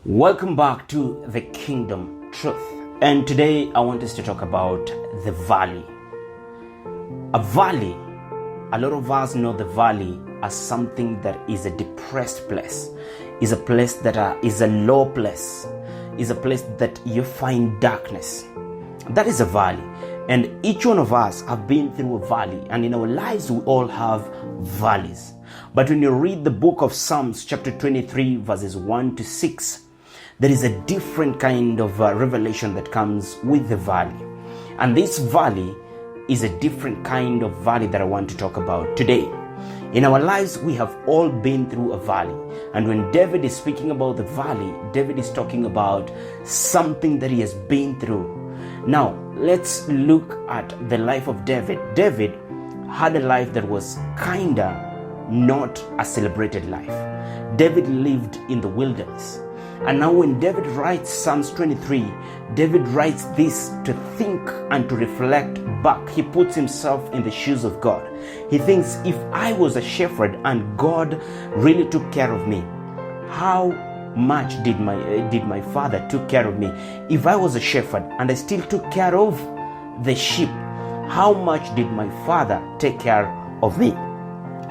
Welcome back to the Kingdom Truth. And today I want us to talk about the valley. A valley, a lot of us know the valley as something that is a depressed place, is a place that is a low place, is a place that you find darkness. That is a valley. And each one of us have been through a valley, and in our lives we all have valleys. But when you read the book of Psalms chapter 23 verses 1 to 6, there is a different kind of revelation that comes with the valley. And this valley is a different kind of valley that I want to talk about today. In our lives, we have all been through a valley. And when David is speaking about the valley, David is talking about something that he has been through. Now, let's look at the life of David. David had a life that was kinda not a celebrated life. David lived in the wilderness. And now when David writes Psalms 23, David writes this to think and to reflect back. He puts himself in the shoes of God. He thinks, if I was a shepherd and God really took care of me, how much did my father took care of me? If I was a shepherd and I still took care of the sheep, how much did my father take care of me?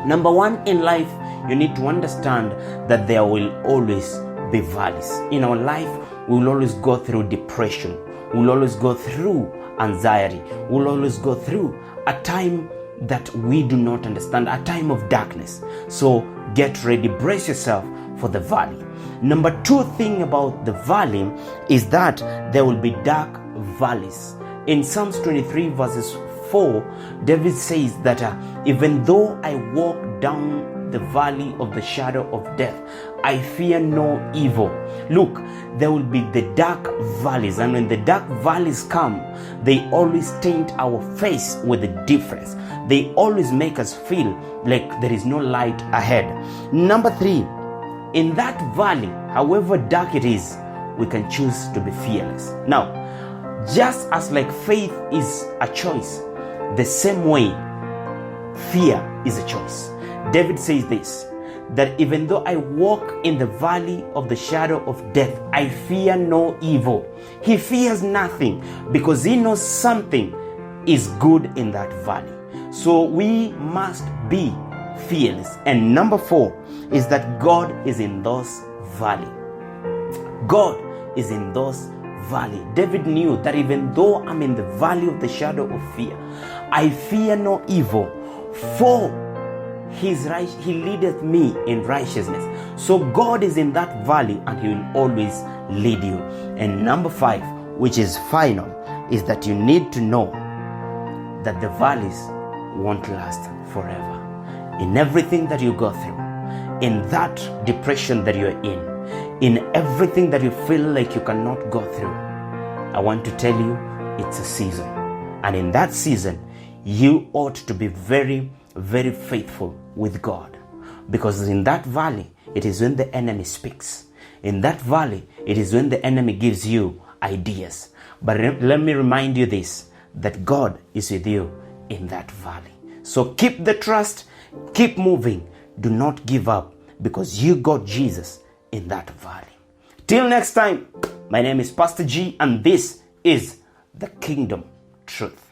Number one, in life, you need to understand that there will always be valleys. In our life, we will always go through depression. We will always go through anxiety. We will always go through a time that we do not understand, a time of darkness. So get ready, brace yourself for the valley. Number two thing about the valley is that there will be dark valleys. In Psalms 23 verses 4, David says that even though I walk down the valley of the shadow of death, I fear no evil. Look, there will be the dark valleys, and when the dark valleys come, they always taint our face with a difference. They always make us feel like there is no light ahead. Number three, in that valley, however dark it is, we can choose to be fearless. Now, just as like faith is a choice, the same way fear is a choice. David says this, that even though I walk in the valley of the shadow of death, I fear no evil. He fears nothing because he knows something is good in that valley. So we must be fearless. And number four is that God is in those valley. God is in those valley. David knew that even though I'm in the valley of the shadow of fear, I fear no evil, for he leadeth me in righteousness. So God is in that valley and he will always lead you. And number five, which is final, is that you need to know that the valleys won't last forever. In everything that you go through, in that depression that you're in everything that you feel like you cannot go through, I want to tell you, it's a season. And in that season, you ought to be very, very faithful with God. Because in that valley, it is when the enemy speaks. In that valley, it is when the enemy gives you ideas. But let me remind you this, that God is with you in that valley. So keep the trust, keep moving. Do not give up, because you got Jesus in that valley. Till next time, my name is Pastor G, and this is the Kingdom Truth.